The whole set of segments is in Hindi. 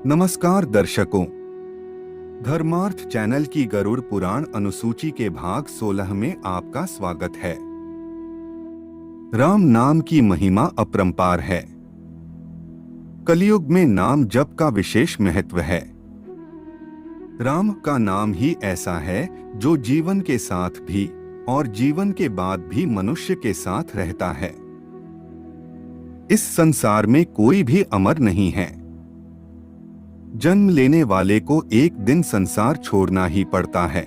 नमस्कार दर्शकों, धर्मार्थ चैनल की गरुड़ पुराण अनुसूची के भाग 16 में आपका स्वागत है। राम नाम की महिमा अपरंपार है। कलयुग में नाम जप का विशेष महत्व है। राम का नाम ही ऐसा है जो जीवन के साथ भी और जीवन के बाद भी मनुष्य के साथ रहता है। इस संसार में कोई भी अमर नहीं है। जन्म लेने वाले को एक दिन संसार छोड़ना ही पड़ता है।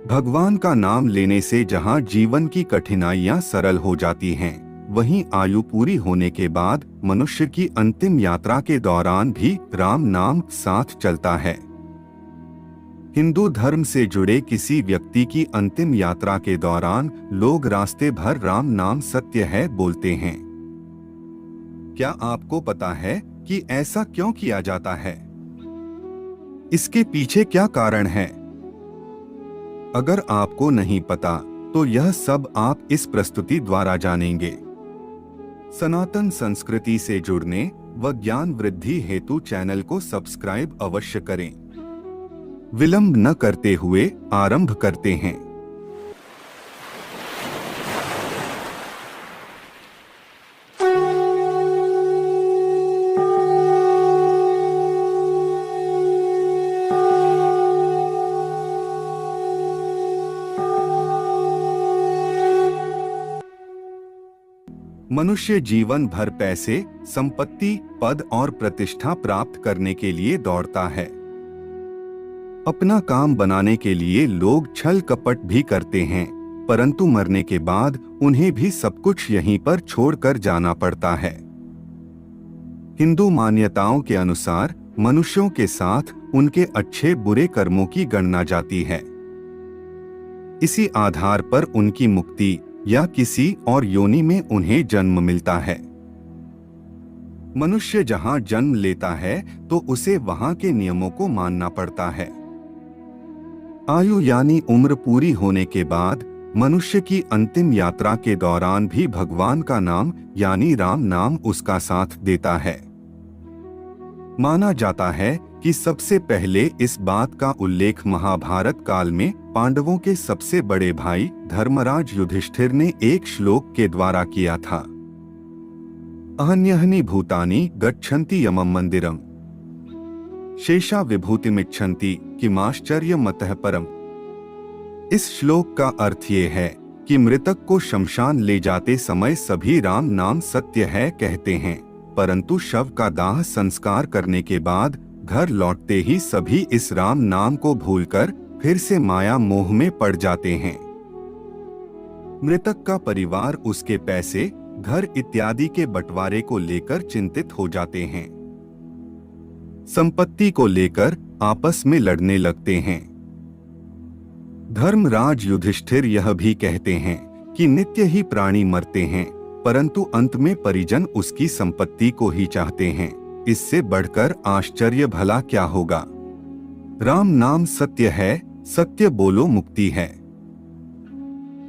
भगवान का नाम लेने से जहां जीवन की कठिनाइयां सरल हो जाती हैं, वहीं आयु पूरी होने के बाद मनुष्य की अंतिम यात्रा के दौरान भी राम नाम साथ चलता है। हिंदू धर्म से जुड़े किसी व्यक्ति की अंतिम यात्रा के दौरान लोग रास्ते भर राम नाम सत्य है बोलते हैं। क्या आपको पता है कि ऐसा क्यों किया जाता है? इसके पीछे क्या कारण है? अगर आपको नहीं पता तो यह सब आप इस प्रस्तुति द्वारा जानेंगे। सनातन संस्कृति से जुड़ने व ज्ञान वृद्धि हेतु चैनल को सब्सक्राइब अवश्य करें। विलंब न करते हुए आरंभ करते हैं। मनुष्य जीवन भर पैसे, संपत्ति, पद और प्रतिष्ठा प्राप्त करने के लिए दौड़ता है। अपना काम बनाने के लिए लोग छल कपट भी करते हैं, परंतु मरने के बाद उन्हें भी सब कुछ यहीं पर छोड़कर जाना पड़ता है। हिंदू मान्यताओं के अनुसार मनुष्यों के साथ उनके अच्छे बुरे कर्मों की गणना जाती है। इसी आधार पर उनकी मुक्ति या किसी और योनि में उन्हें जन्म मिलता है। मनुष्य जहां जन्म लेता है तो उसे वहां के नियमों को मानना पड़ता है। आयु यानी उम्र पूरी होने के बाद मनुष्य की अंतिम यात्रा के दौरान भी भगवान का नाम यानी राम नाम उसका साथ देता है। माना जाता है कि सबसे पहले इस बात का उल्लेख महाभारत काल में पांडवों के सबसे बड़े भाई धर्मराज युधिष्ठिर ने एक श्लोक के द्वारा किया था। अहन्यहनि भूतानि गच्छन्ति यमं मंदिरम शेषा विभूतिमिच्छन्ति किमाश्चर्यमतः परम। इस श्लोक का अर्थ ये है कि मृतक को शमशान ले जाते समय सभी राम नाम सत्य है कहते हैं, परंतु शव का दाह संस्कार करने के बाद घर लौटते ही सभी इस राम नाम को भूलकर फिर से माया मोह में पड़ जाते हैं। मृतक का परिवार उसके पैसे, घर इत्यादि के बंटवारे को लेकर चिंतित हो जाते हैं। संपत्ति को लेकर आपस में लड़ने लगते हैं। धर्मराज युधिष्ठिर यह भी कहते हैं कि नित्य ही प्राणी मरते हैं, परंतु अंत में परिजन उसकी संपत्ति को ही चाहते हैं। इससे बढ़कर आश्चर्य भला क्या होगा। राम नाम सत्य है, सत्य बोलो मुक्ति है।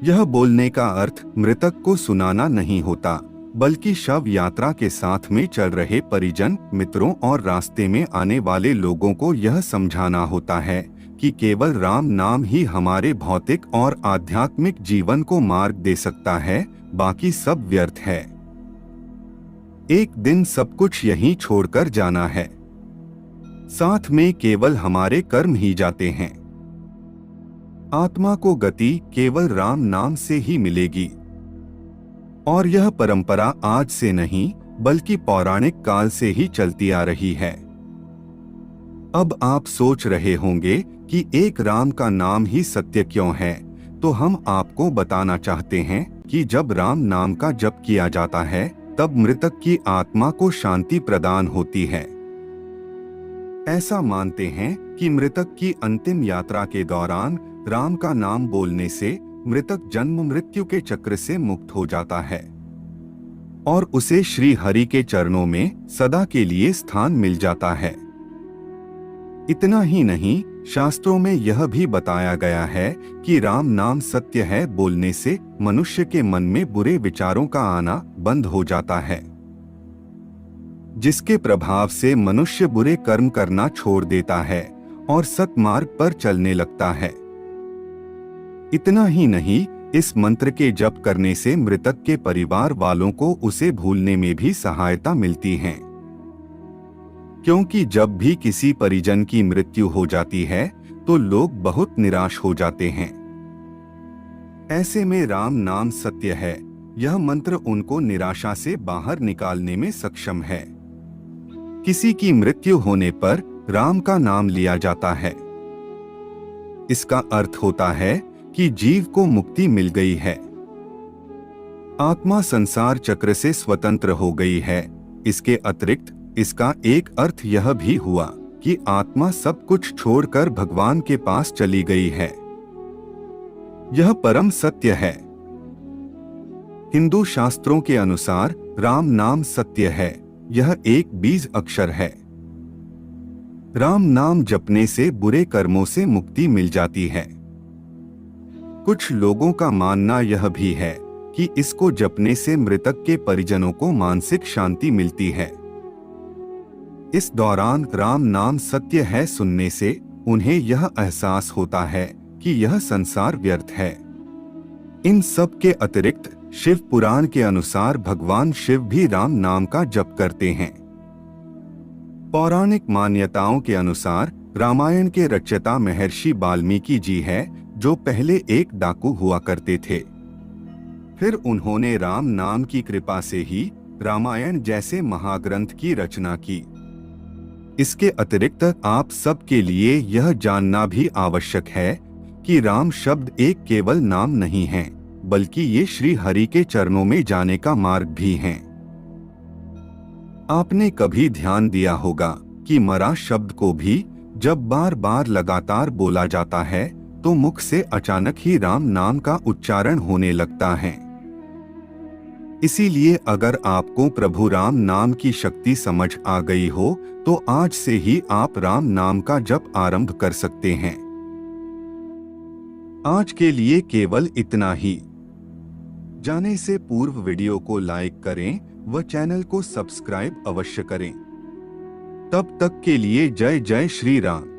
यह बोलने का अर्थ मृतक को सुनाना नहीं होता, बल्कि शव यात्रा के साथ में चल रहे परिजन, मित्रों और रास्ते में आने वाले लोगों को यह समझाना होता है कि केवल राम नाम ही हमारे भौतिक और आध्यात्मिक जीवन को मार्ग दे सकता है, बाकी सब व्यर्थ है। एक दिन सब कुछ यहीं छोड़कर जाना है। साथ में केवल हमारे कर्म ही जाते हैं। आत्मा को गति केवल राम नाम से ही मिलेगी। और यह परंपरा आज से नहीं बल्कि पौराणिक काल से ही चलती आ रही है। अब आप सोच रहे होंगे कि एक राम का नाम ही सत्य क्यों है, तो हम आपको बताना चाहते हैं कि जब राम नाम का जप किया जाता है तब मृतक की आत्मा को शांति प्रदान होती है। ऐसा मानते हैं कि मृतक की अंतिम यात्रा के दौरान राम का नाम बोलने से मृतक जन्म मृत्यु के चक्र से मुक्त हो जाता है और उसे श्री हरि के चरणों में सदा के लिए स्थान मिल जाता है। इतना ही नहीं, शास्त्रों में यह भी बताया गया है कि राम नाम सत्य है बोलने से मनुष्य के मन में बुरे विचारों का आना बंद हो जाता है। जिसके प्रभाव से मनुष्य बुरे कर्म करना छोड़ देता है और सत्मार्ग पर चलने लगता है। इतना ही नहीं, इस मंत्र के जप करने से मृतक के परिवार वालों को उसे भूलने में भी सहायता मिलती है, क्योंकि जब भी किसी परिजन की मृत्यु हो जाती है तो लोग बहुत निराश हो जाते हैं। ऐसे में राम नाम सत्य है, यह मंत्र उनको निराशा से बाहर निकालने में सक्षम है। किसी की मृत्यु होने पर राम का नाम लिया जाता है। इसका अर्थ होता है कि जीव को मुक्ति मिल गई है, आत्मा संसार चक्र से स्वतंत्र हो गई है। इसके अतिरिक्त इसका एक अर्थ यह भी हुआ कि आत्मा सब कुछ छोड़कर भगवान के पास चली गई है। यह परम सत्य है। हिंदू शास्त्रों के अनुसार राम नाम सत्य है, यह एक बीज अक्षर है। राम नाम जपने से बुरे कर्मों से मुक्ति मिल जाती है। कुछ लोगों का मानना यह भी है कि इसको जपने से मृतक के परिजनों को मानसिक शांति मिलती है। इस दौरान राम नाम सत्य है सुनने से उन्हें यह एहसास होता है कि यह संसार व्यर्थ है। इन सब के अतिरिक्त शिव पुराण के अनुसार भगवान शिव भी राम नाम का जप करते हैं। पौराणिक मान्यताओं के अनुसार रामायण के रचयिता महर्षि वाल्मीकि जी है, जो पहले एक डाकू हुआ करते थे। फिर उन्होंने राम नाम की कृपा से ही रामायण जैसे महाग्रंथ की रचना की। इसके अतिरिक्त आप सबके लिए यह जानना भी आवश्यक है कि राम शब्द एक केवल नाम नहीं है, बल्कि ये श्री हरि के चरणों में जाने का मार्ग भी है। आपने कभी ध्यान दिया होगा कि मरा शब्द को भी जब बार बार लगातार बोला जाता है तो मुख से अचानक ही राम नाम का उच्चारण होने लगता है। इसीलिए अगर आपको प्रभु राम नाम की शक्ति समझ आ गई हो तो आज से ही आप राम नाम का जप आरंभ कर सकते हैं। आज के लिए केवल इतना ही। जाने से पूर्व वीडियो को लाइक करें व चैनल को सब्सक्राइब अवश्य करें। तब तक के लिए जय जय श्री राम।